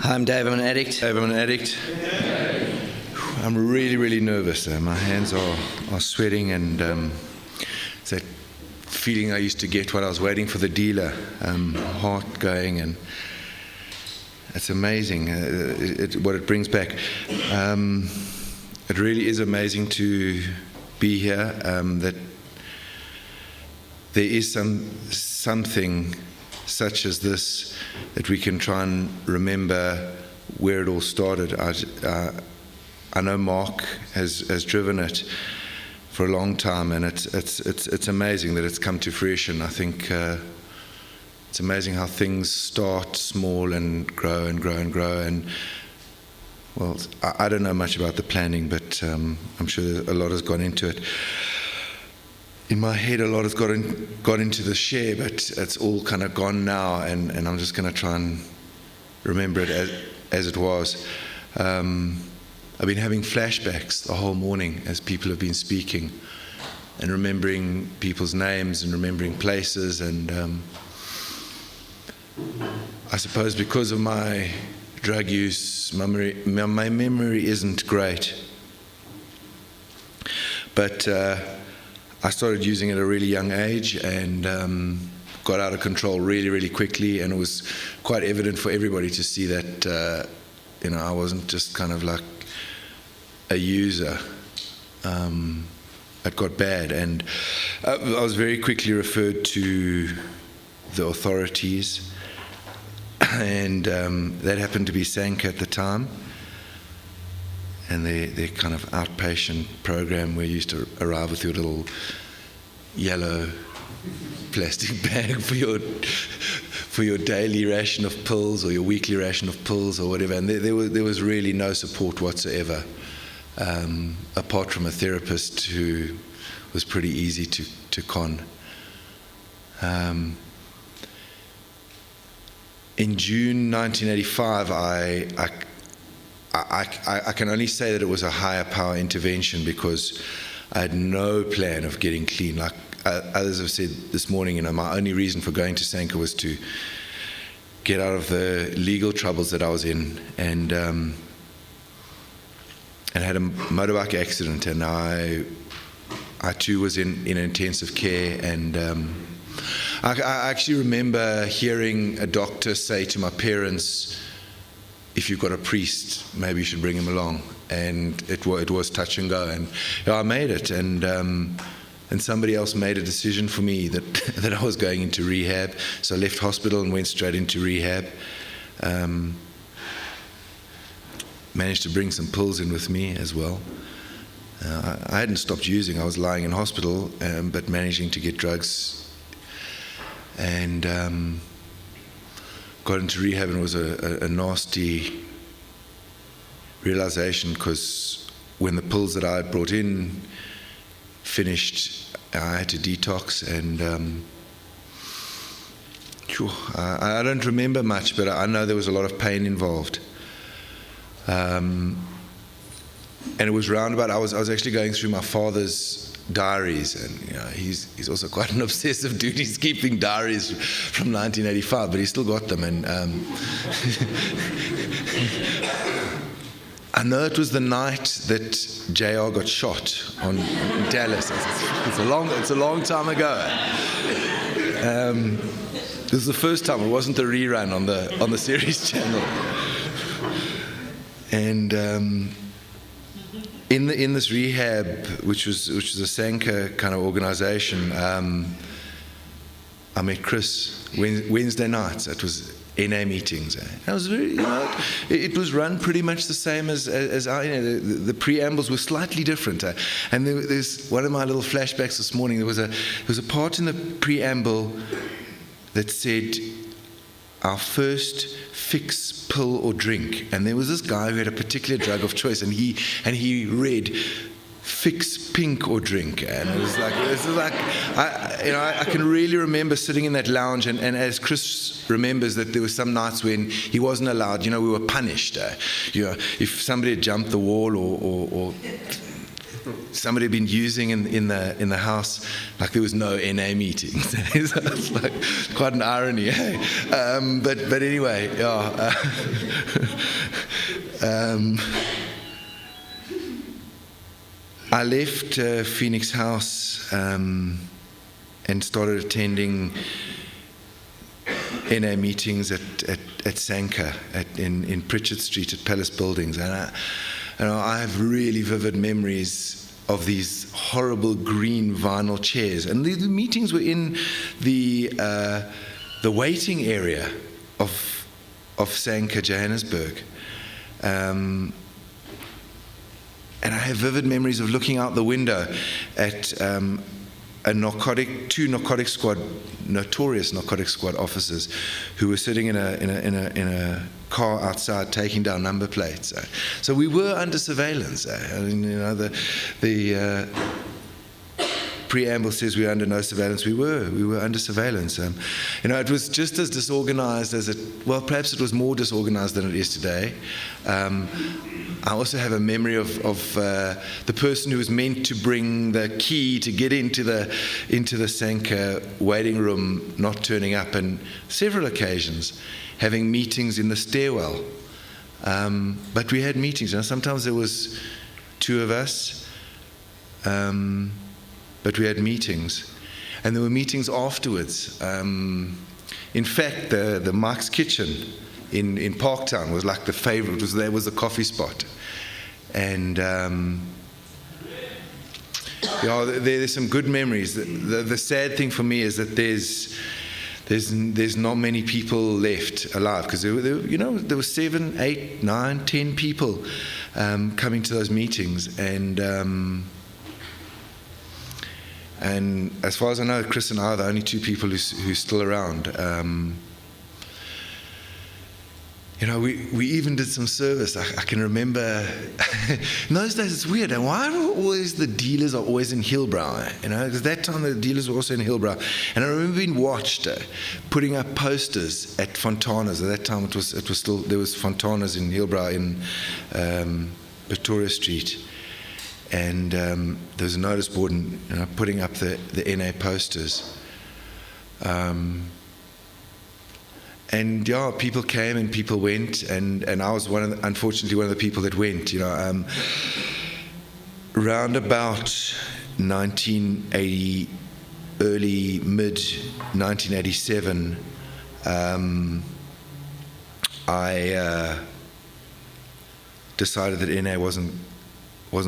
Hi, I'm Dave. I'm an addict. Dave, I'm an addict. I'm really, really nervous. My hands are sweating, and it's that feeling I used to get when I was waiting for the dealer, heart going, and it's amazing what it brings back. It really is amazing to be here, that there is something such as this, that we can try and remember where it all started. I know Mark has driven it for a long time, and it's amazing that it's come to fruition. I think it's amazing how things start small and grow and grow and grow. And well, I don't know much about the planning, but I'm sure a lot has gone into it. In my head, a lot has got into the share, but it's all kind of gone now, and I'm just going to try and remember it as it was. I've been having flashbacks the whole morning as people have been speaking, and remembering people's names and remembering places, and I suppose because of my drug use, my memory isn't great. But I started using it at a really young age, and got out of control really, really quickly, and it was quite evident for everybody to see that I wasn't just kind of like a user. It got bad, and I was very quickly referred to the authorities, and that happened to be Sanka at the time. And their kind of outpatient program where you used to arrive with your little yellow plastic bag for your daily ration of pills, or your weekly ration of pills, or whatever. And there was really no support whatsoever, apart from a therapist who was pretty easy to con. In June 1985, I can only say that it was a higher power intervention, because I had no plan of getting clean. Like others have said this morning, my only reason for going to Sanka was to get out of the legal troubles that I was in, and had a motorbike accident, and I too was in intensive care, and I actually remember hearing a doctor say to my parents, if you've got a priest, maybe you should bring him along. And it was touch and go, and I made it, and somebody else made a decision for me that I was going into rehab. So I left hospital and went straight into rehab. Managed to bring some pills in with me as well. I hadn't stopped using. I was lying in hospital, but managing to get drugs, and got into rehab, and it was a nasty realization, because when the pills that I had brought in finished, I had to detox, and I don't remember much, but I know there was a lot of pain involved. And it was roundabout. I was actually going through my father's diaries, and he's also quite an obsessive dude. He's keeping diaries from 1985, but he's still got them. And I know it was the night that JR got shot in Dallas. It's a long time ago. This was the first time. It wasn't the rerun on the series channel. And in this rehab, which was a Sanka kind of organization, I met Chris Wednesday nights. It was NA meetings. It was very, it was run pretty much the same as the preambles were slightly different. And there's one of my little flashbacks this morning. There was a part in the preamble that said, our first fix, pill or drink. And there was this guy who had a particular drug of choice, and he read fix, pink or drink. And it was like, this is like, I can really remember sitting in that lounge, and as Chris remembers, that there were some nights when he wasn't allowed, we were punished. If somebody had jumped the wall or somebody had been using in the house, like there was no NA meetings. So it's like quite an irony, hey? But anyway, yeah. I left Phoenix House and started attending NA meetings at Sanka in Pritchard Street at Palace Buildings, and I have really vivid memories of these horrible green vinyl chairs. And the meetings were in the waiting area of Sanka, Johannesburg. And I have vivid memories of looking out the window at two notorious narcotic squad officers who were sitting in a car outside taking down number plates. So we were under surveillance. I mean, the preamble says we were under no surveillance. We were under surveillance. It was just as disorganized as perhaps it was more disorganized than it is today. I also have a memory of the person who was meant to bring the key to get into the Sanka waiting room not turning up, and several occasions having meetings in the stairwell. But we had meetings. Sometimes there was two of us, but we had meetings, and there were meetings afterwards. In fact, the Mike's Kitchen in Parktown was like the favorite. There was a coffee spot, and there's some good memories. The sad thing for me is that there's not many people left alive, because there were 7, 8, 9, 10 people coming to those meetings, and as far as I know, Chris and I are the only two people who's still around. We even did some service. I can remember in those days. It's weird. And why are always the dealers are always in Hillbrow? Because that time the dealers were also in Hillbrow. And I remember being watched putting up posters at Fontana's. At that time, it was still there was Fontana's in Hillbrow in Pretoria Street, and there was a notice board and putting up the NA posters. And people came and people went, and I was unfortunately one of the people that went. Round about 1980, early mid 1987, I decided that NA wasn't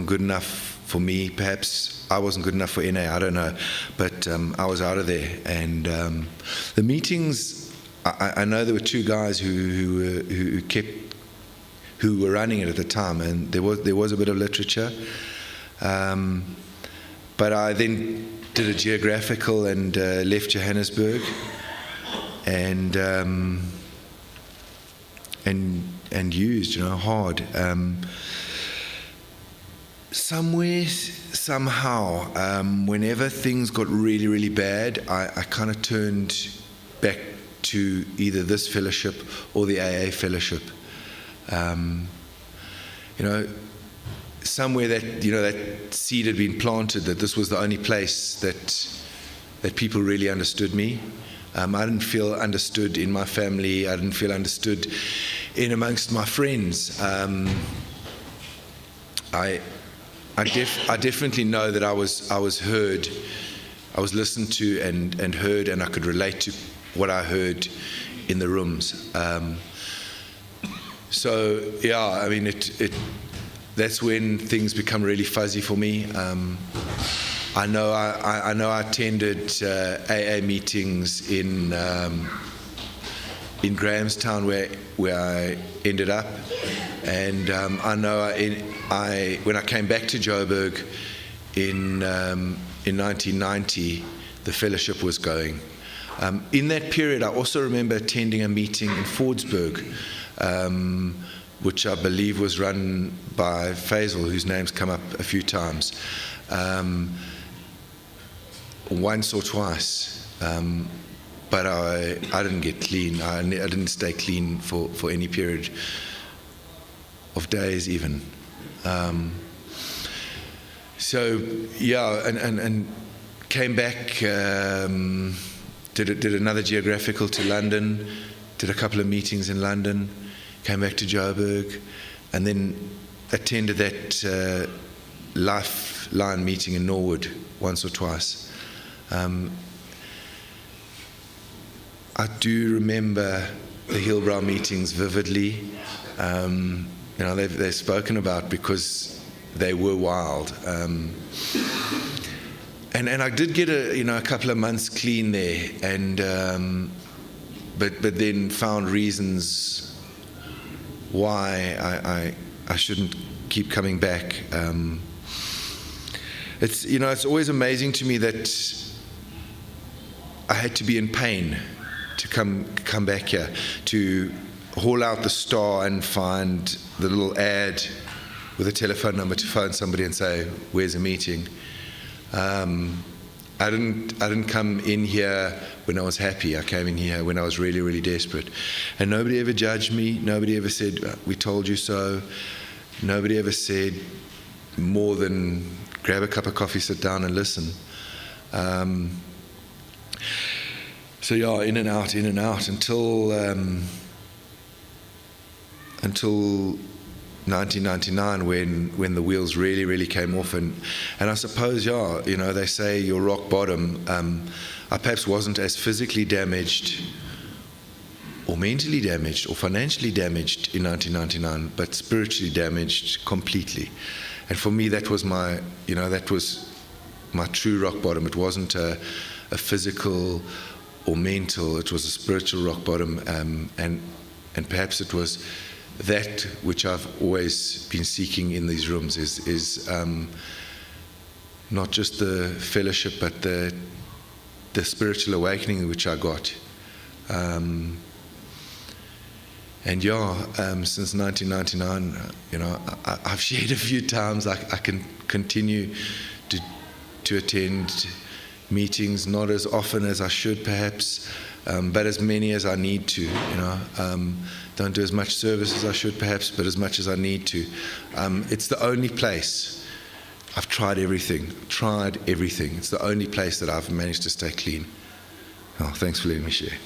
good enough for me. Perhaps I wasn't good enough for NA. I don't know, but I was out of there, and the meetings. I know there were two guys who were running it at the time, and there was a bit of literature. But I then did a geographical and left Johannesburg, and used hard. Somewhere, somehow, whenever things got really, really bad, I kind of turned back to either this fellowship or the AA fellowship. Somewhere that that seed had been planted, that this was the only place that people really understood me. I didn't feel understood in my family. I didn't feel understood in amongst my friends. I definitely know that I was heard, I was listened to and heard, and I could relate to what I heard in the rooms. That's when things become really fuzzy for me. I know I attended AA meetings in Grahamstown where I ended up, and I know when I came back to Joburg in 1990, the fellowship was going. In that period, I also remember attending a meeting in Fordsburg, which I believe was run by Faisal, whose name's come up a few times, once or twice. But I didn't get clean. I didn't stay clean for any period of days even. So yeah, and came back, did another geographical to London, did a couple of meetings in London, came back to Joburg, and then attended that Lifeline meeting in Norwood once or twice. I do remember the Hillbrow meetings vividly. They've spoken about because they were wild. And I did get a couple of months clean there, and but then found reasons why I shouldn't keep coming back. It's always amazing to me that I had to be in pain to come back here, to haul out the Star and find the little ad with a telephone number to phone somebody and say, "Where's a meeting?" I didn't come in here when I was happy. I came in here when I was really, really desperate, and nobody ever judged me. Nobody ever said, "We told you so." Nobody ever said more than grab a cup of coffee, sit down, and listen. So yeah, in and out until 1999, when the wheels really, really came off, and I suppose, they say your rock bottom. I perhaps wasn't as physically damaged, or mentally damaged, or financially damaged in 1999, but spiritually damaged completely. And for me, that was my true rock bottom. It wasn't a physical or mental; it was a spiritual rock bottom, and perhaps it was that which I've always been seeking in these rooms is not just the fellowship, but the spiritual awakening which I got. Since 1999, I've shared a few times. I can continue to attend meetings, not as often as I should perhaps, but as many as I need to. Don't do as much service as I should perhaps, but as much as I need to. It's the only place. I've tried everything. It's the only place that I've managed to stay clean. Oh, thanks for letting me share.